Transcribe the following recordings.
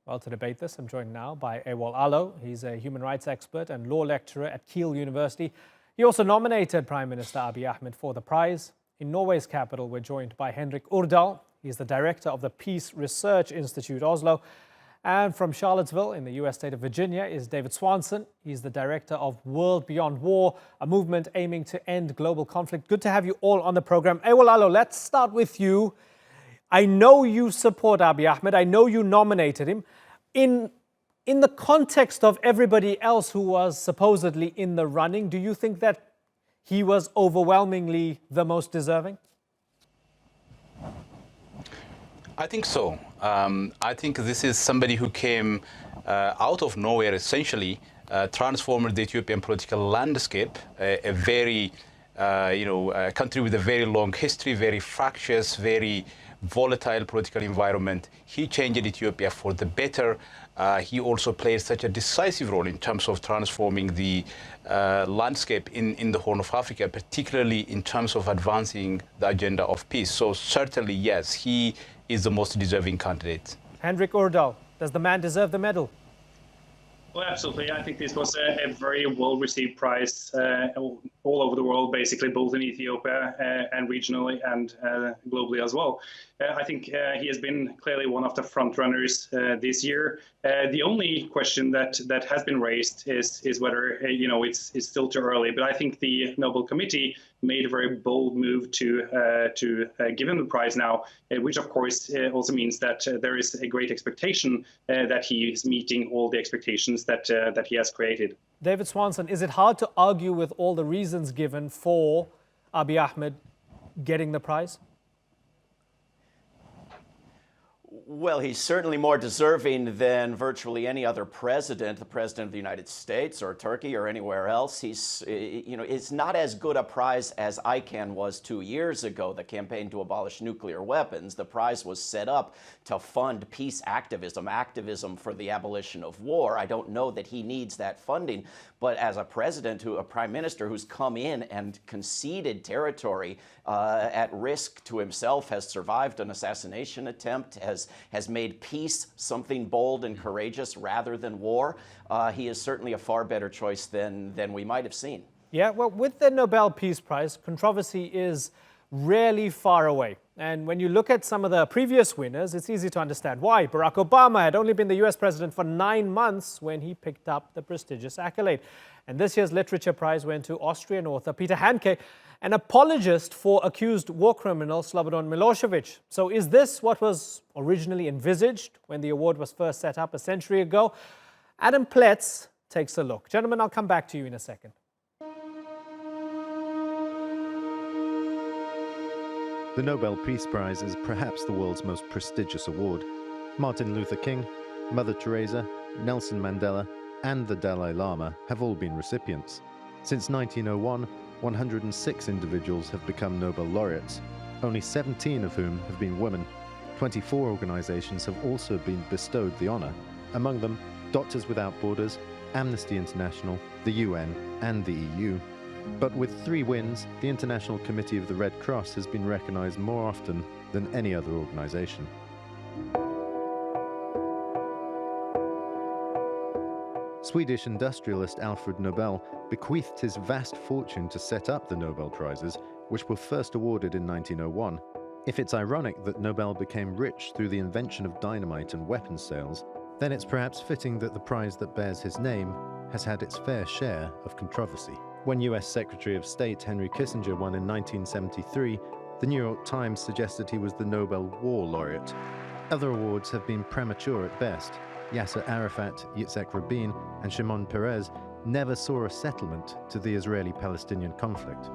Well, to debate this, I'm joined now by Ewol Allo. He's a human rights expert and law lecturer at Kiel University. He also nominated Prime Minister Abiy Ahmed for the prize. In Norway's capital, we're joined by Henrik Urdal. He's the director of the Peace Research Institute, Oslo. And from Charlottesville in the U.S. state of Virginia is David Swanson. He's the director of World Beyond War, a movement aiming to end global conflict. Good to have you all on the program. Ewol Allo, let's start with you. I know you support Abiy Ahmed. I know you nominated him. In the context of everybody else who was supposedly in the running, do you think that he was overwhelmingly the most deserving? I think so. I think this is somebody who came out of nowhere, essentially, transformed the Ethiopian political landscape, a very, a country with a very long history, very fractious, very volatile political environment. He changed Ethiopia for the better. He also played such a decisive role in terms of transforming the landscape in the Horn of Africa, particularly in terms of advancing the agenda of peace. So certainly, yes, he is the most deserving candidate. Henrik Urdal, does the man deserve the medal? Well, absolutely. I think this was a very well-received prize all over the world, basically, both in Ethiopia and regionally and globally as well. I think he has been clearly one of the front runners this year. The only question that has been raised is whether it's still too early. But I think the Nobel Committee made a very bold move to give him the prize now, which of course also means that there is a great expectation that he is meeting all the expectations that he has created. David Swanson, is it hard to argue with all the reasons given for Abiy Ahmed getting the prize? Well, he's certainly more deserving than virtually any other president, the president of the United States or Turkey or anywhere else. He's, it's not as good a prize as ICANN was 2 years ago, the campaign to abolish nuclear weapons. The prize was set up to fund peace activism for the abolition of war. I don't know that he needs that funding, but as a president, a prime minister who's come in and conceded territory at risk to himself, has survived an assassination attempt, has made peace something bold and courageous rather than war, he is certainly a far better choice than we might have seen. Yeah, well, with the Nobel Peace Prize, controversy is rarely far away. And when you look at some of the previous winners, it's easy to understand why. Barack Obama had only been the US president for 9 months when he picked up the prestigious accolade. And this year's Literature Prize went to Austrian author Peter Handke, an apologist for accused war criminal Slobodan Milosevic. So is this what was originally envisaged when the award was first set up a century ago? Adam Pletz takes a look. Gentlemen, I'll come back to you in a second. The Nobel Peace Prize is perhaps the world's most prestigious award. Martin Luther King, Mother Teresa, Nelson Mandela, and the Dalai Lama have all been recipients. Since 1901, 106 individuals have become Nobel laureates, only 17 of whom have been women. 24 organizations have also been bestowed the honor, among them Doctors Without Borders, Amnesty International, the UN, and the EU. But with 3 wins, the International Committee of the Red Cross has been recognized more often than any other organization. Swedish industrialist Alfred Nobel bequeathed his vast fortune to set up the Nobel Prizes, which were first awarded in 1901. If it's ironic that Nobel became rich through the invention of dynamite and weapons sales, then it's perhaps fitting that the prize that bears his name has had its fair share of controversy. When US Secretary of State Henry Kissinger won in 1973, the New York Times suggested he was the Nobel War Laureate. Other awards have been premature at best. Yasser Arafat, Yitzhak Rabin, and Shimon Peres never saw a settlement to the Israeli-Palestinian conflict.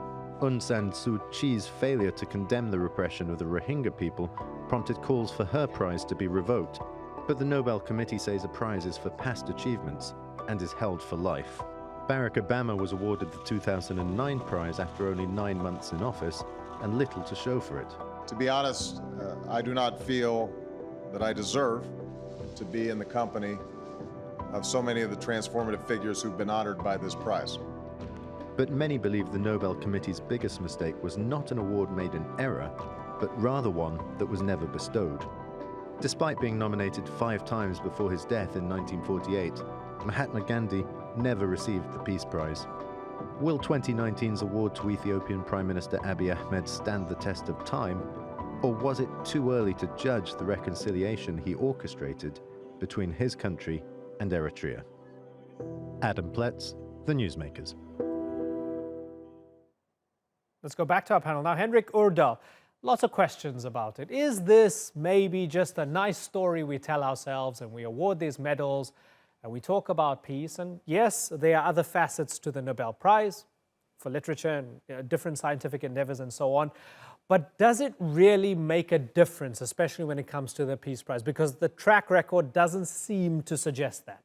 Aung San Suu Kyi's failure to condemn the repression of the Rohingya people prompted calls for her prize to be revoked. But the Nobel Committee says a prize is for past achievements and is held for life. Barack Obama was awarded the 2009 prize after only 9 months in office and little to show for it. To be honest, I do not feel that I deserve to be in the company of so many of the transformative figures who've been honored by this prize. But many believe the Nobel Committee's biggest mistake was not an award made in error, but rather one that was never bestowed. Despite being nominated 5 times before his death in 1948, Mahatma Gandhi never received the Peace Prize. Will 2019's award to Ethiopian Prime Minister Abiy Ahmed stand the test of time, or was it too early to judge the reconciliation he orchestrated between his country and Eritrea? Adam Pletz, The Newsmakers. Let's go back to our panel now. Henrik Urda, lots of questions about it. Is this maybe just a nice story we tell ourselves and we award these medals and we talk about peace? And yes, there are other facets to the Nobel Prize for literature and different scientific endeavors and so on. But does it really make a difference, especially when it comes to the Peace Prize? Because the track record doesn't seem to suggest that.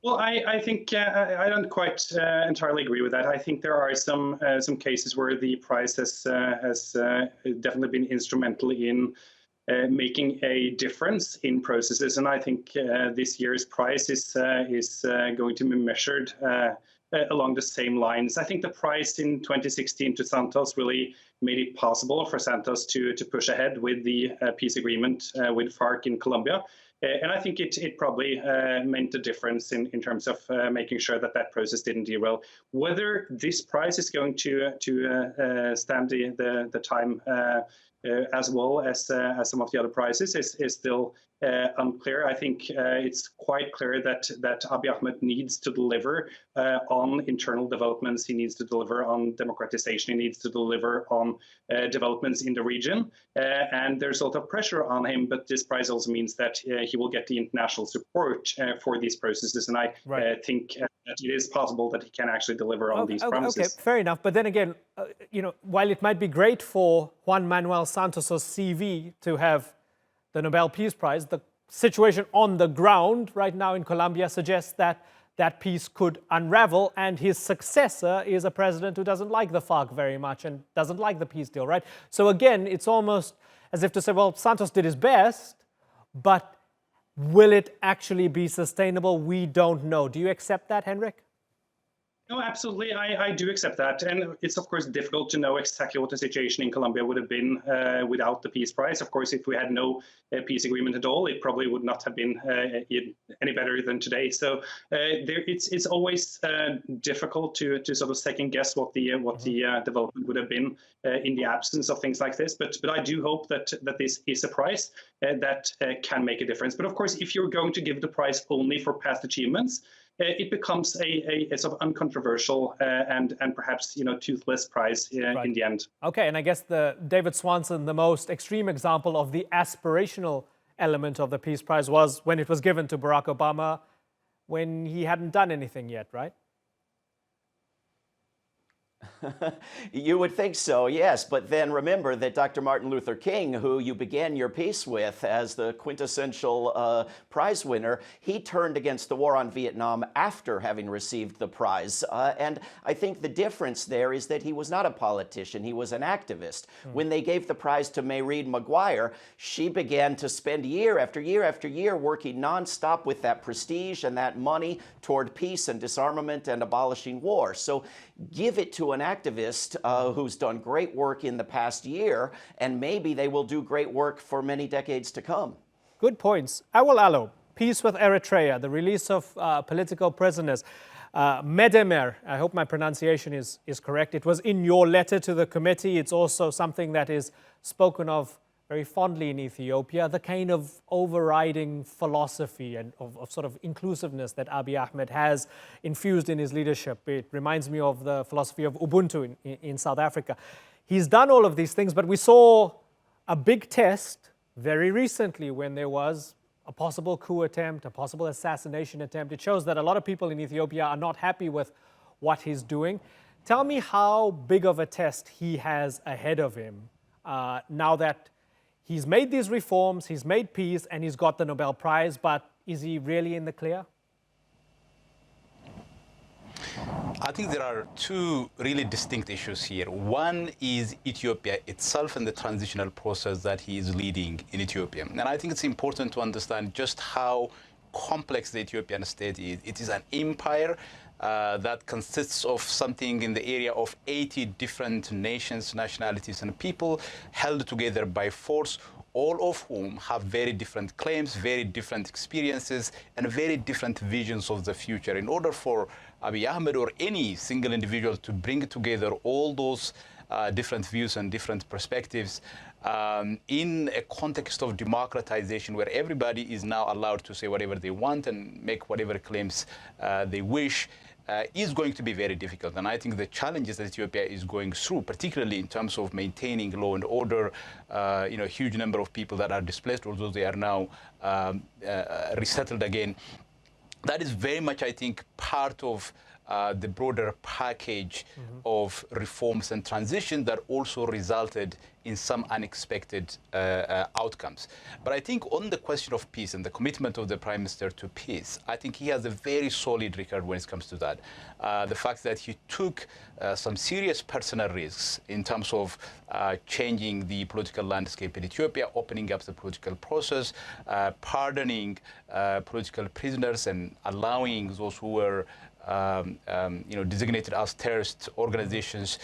Well, I think I don't quite entirely agree with that. I think there are some cases where the prize has definitely been instrumental in making a difference in processes, and I think this year's prize is going to be measured along the same lines. I think the prize in 2016 to Santos really made it possible for Santos to push ahead with the peace agreement with FARC in Colombia. And I think it probably meant a difference in terms of making sure that process didn't derail. Whether this prize is going to stand the time as well as some of the other prizes is still unclear. I think it's quite clear that Abiy Ahmed needs to deliver on internal developments. He needs to deliver on democratization. He needs to deliver on developments in the region. And there's a lot of pressure on him, but this prize also means that he will get the international support for these processes. And I think that it is possible that he can actually deliver on these promises. Okay, fair enough. But then again, while it might be great for Juan Manuel Santos' CV to have the Nobel Peace Prize, the situation on the ground right now in Colombia suggests that that peace could unravel, and his successor is a president who doesn't like the FARC very much and doesn't like the peace deal, right? So again, it's almost as if to say, well, Santos did his best, but will it actually be sustainable? We don't know. Do you accept that, Henrik? No, absolutely. I do accept that. And it's, of course, difficult to know exactly what the situation in Colombia would have been without the Peace Prize. Of course, if we had no peace agreement at all, it probably would not have been any better than today. So it's always difficult to sort of second guess what the development would have been in the absence of things like this. But I do hope that this is a prize that can make a difference. But of course, if you're going to give the prize only for past achievements, it becomes a sort of uncontroversial and perhaps toothless prize in the end. Okay, and I guess David Swanson, the most extreme example of the aspirational element of the Peace Prize was when it was given to Barack Obama when he hadn't done anything yet, right? You would think so, yes. But then remember that Dr. Martin Luther King, who you began your piece with as the quintessential prize winner, he turned against the war on Vietnam after having received the prize. And I think the difference there is that he was not a politician. He was an activist. When they gave the prize to Mayreed Maguire, she began to spend year after year after year working nonstop with that prestige and that money toward peace and disarmament and abolishing war. So give it to an activist who's done great work in the past year, and maybe they will do great work for many decades to come. Good points. Awal Allo, peace with Eritrea, the release of political prisoners. Medemer, I hope my pronunciation is correct. It was in your letter to the committee. It's also something that is spoken of very fondly in Ethiopia, the kind of overriding philosophy and of sort of inclusiveness that Abiy Ahmed has infused in his leadership. It reminds me of the philosophy of Ubuntu in South Africa. He's done all of these things, but we saw a big test very recently when there was a possible coup attempt, a possible assassination attempt. It shows that a lot of people in Ethiopia are not happy with what he's doing. Tell me how big of a test he has ahead of him now that he's made these reforms, he's made peace, and he's got the Nobel Prize, but is he really in the clear? I think there are two really distinct issues here. One is Ethiopia itself and the transitional process that he is leading in Ethiopia. And I think it's important to understand just how complex the Ethiopian state is. It is an empire that consists of something in the area of 80 different nations, nationalities, and people held together by force, all of whom have very different claims, very different experiences, and very different visions of the future. In order for Abiy Ahmed or any single individual to bring together all those different views and different perspectives in a context of democratization where everybody is now allowed to say whatever they want and make whatever claims they wish, is going to be very difficult. And I think the challenges that Ethiopia is going through, particularly in terms of maintaining law and order, a huge number of people that are displaced, although they are now resettled again, that is very much, I think, part of the broader package of reforms and transition that also resulted in some unexpected outcomes. But I think on the question of peace and the commitment of the Prime Minister to peace, I think he has a very solid record when it comes to that. The fact that he took some serious personal risks in terms of changing the political landscape in Ethiopia, opening up the political process, pardoning political prisoners and allowing those who were designated as terrorist organizations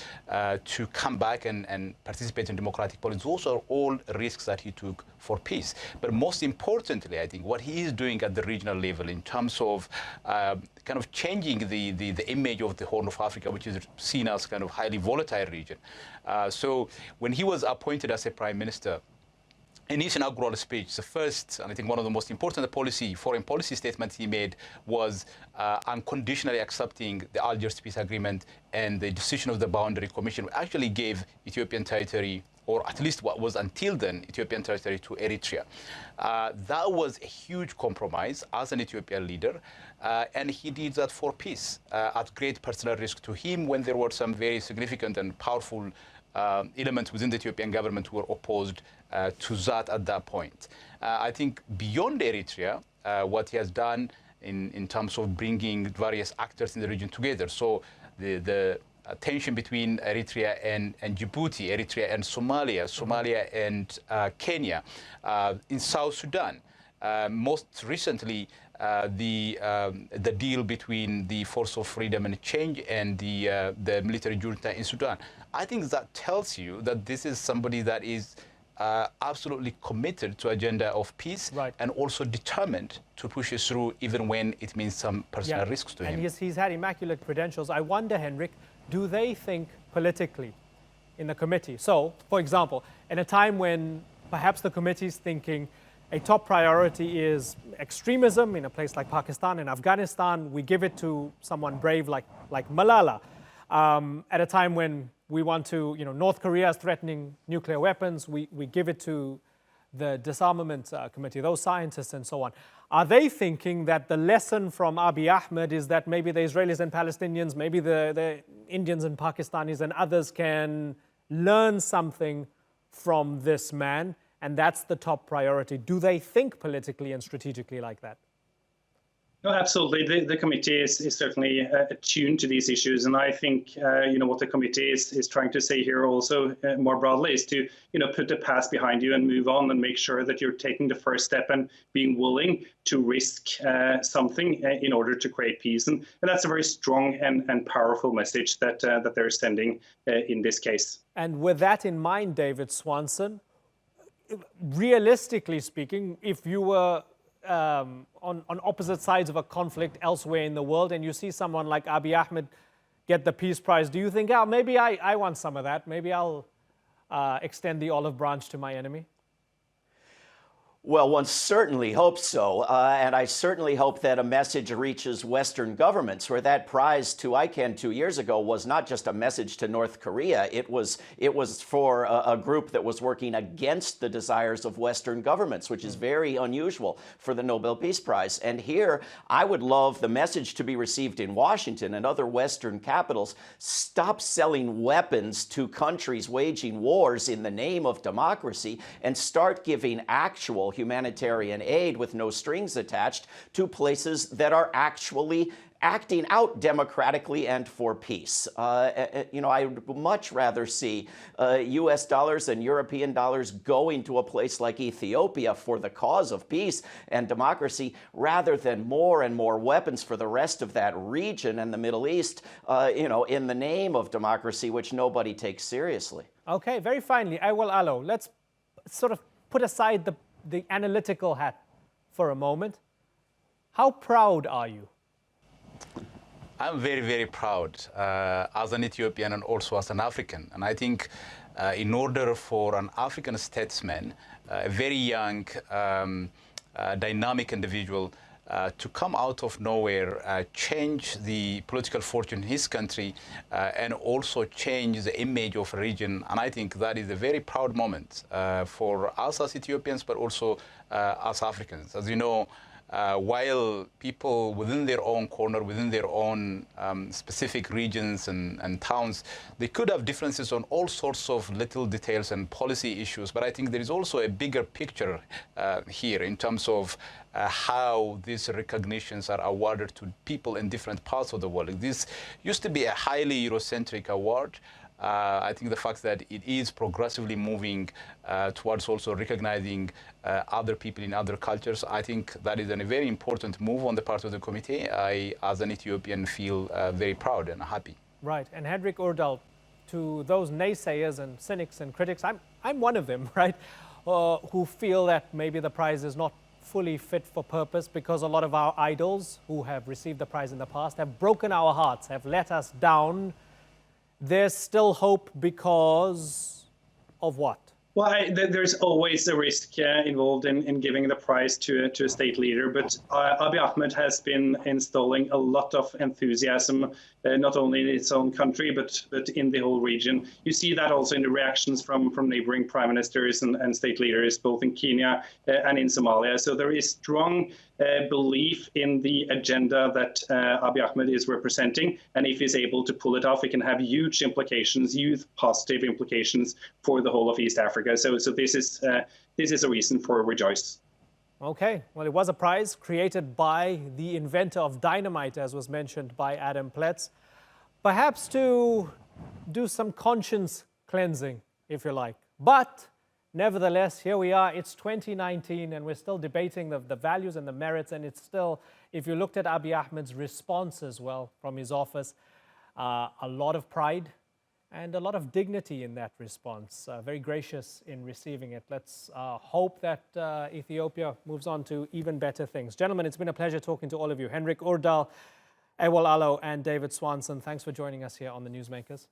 to come back and participate in democratic politics. Those are all risks that he took for peace. But most importantly, I think what he is doing at the regional level in terms of kind of changing the image of the Horn of Africa, which is seen as kind of highly volatile region. So when he was appointed as a prime minister, in his inaugural speech, the first, and I think one of the most important foreign policy statements he made was unconditionally accepting the Algiers Peace Agreement and the decision of the Boundary Commission, which actually gave Ethiopian territory, or at least what was until then Ethiopian territory, to Eritrea. That was a huge compromise as an Ethiopian leader, and he did that for peace at great personal risk to him when there were some very significant and powerful elements within the Ethiopian government who were opposed to that at that point. I think beyond Eritrea, what he has done in terms of bringing various actors in the region together, so the tension between Eritrea and Djibouti, Eritrea and Somalia, Somalia and Kenya, in South Sudan, most recently the deal between the Force of Freedom and Change and the military junta in Sudan. I think that tells you that this is somebody that is absolutely committed to agenda of peace, right, and also determined to push it through even when it means some personal risks to him. And he's had immaculate credentials. I wonder, Henrik, do they think politically in the committee? So, for example, in a time when perhaps the committee is thinking a top priority is extremism in a place like Pakistan and Afghanistan, we give it to someone brave like Malala. At a time when we want to, North Korea is threatening nuclear weapons, we give it to the disarmament committee, those scientists and so on. Are they thinking that the lesson from Abiy Ahmed is that maybe the Israelis and Palestinians, maybe the Indians and Pakistanis and others can learn something from this man, and that's the top priority? Do they think politically and strategically like that? No, absolutely. The committee is certainly attuned to these issues, and I think what the committee is trying to say here also more broadly is to put the past behind you and move on and make sure that you're taking the first step and being willing to risk something in order to create peace, and that's a very strong and powerful message that they're sending in this case. And with that in mind, David Swanson, realistically speaking, if you were on opposite sides of a conflict elsewhere in the world and you see someone like Abiy Ahmed get the Peace Prize, do you think, maybe I want some of that, maybe I'll extend the olive branch to my enemy? Well, one certainly hopes so, and I certainly hope that a message reaches Western governments, where that prize to ICANN 2 years ago was not just a message to North Korea. It was for a group that was working against the desires of Western governments, which is very unusual for the Nobel Peace Prize. And here, I would love the message to be received in Washington and other Western capitals. Stop selling weapons to countries waging wars in the name of democracy and start giving actual humanitarian aid with no strings attached to places that are actually acting out democratically and for peace. I would much rather see U.S. dollars and European dollars going to a place like Ethiopia for the cause of peace and democracy, rather than more and more weapons for the rest of that region and the Middle East, in the name of democracy, which nobody takes seriously. Okay, very finally, Ewal Alo, let's sort of put aside the analytical hat for a moment. How proud are you? I'm very, very proud as an Ethiopian and also as an African. And I think in order for an African statesman, a very young, dynamic individual, to come out of nowhere, change the political fortune in his country, and also change the image of a region. And I think that is a very proud moment for us as Ethiopians, but also as Africans. As you know, while people within their own corner, within their own specific regions and towns, they could have differences on all sorts of little details and policy issues. But I think there is also a bigger picture here in terms of how these recognitions are awarded to people in different parts of the world. This used to be a highly Eurocentric award. I think the fact that it is progressively moving towards also recognizing other people in other cultures, I think that is a very important move on the part of the committee. I, as an Ethiopian, feel very proud and happy. Right. And Hendrik Oordal, to those naysayers and cynics and critics, I'm one of them, right, who feel that maybe the prize is not fully fit for purpose because a lot of our idols who have received the prize in the past have broken our hearts, have let us down. There's still hope because of what? Well, there's always a risk involved in giving the prize to a state leader, but Abiy Ahmed has been installing a lot of enthusiasm, not only in its own country, but in the whole region. You see that also in the reactions from neighboring prime ministers and state leaders, both in Kenya and in Somalia. So there is strong belief in the agenda that Abiy Ahmed is representing, and if he's able to pull it off, it can have huge implications, huge positive implications for the whole of East Africa. So this is a reason for rejoice. Okay, well, it was a prize created by the inventor of dynamite, as was mentioned by Adam Pletz, perhaps to do some conscience cleansing, if you like. But nevertheless, here we are, it's 2019, and we're still debating the values and the merits, and it's still, if you looked at Abiy Ahmed's response as well from his office, a lot of pride and a lot of dignity in that response. Very gracious in receiving it. Let's hope that Ethiopia moves on to even better things. Gentlemen, it's been a pleasure talking to all of you. Hendrik Oordal, Ewol Allo, and David Swanson, thanks for joining us here on the Newsmakers.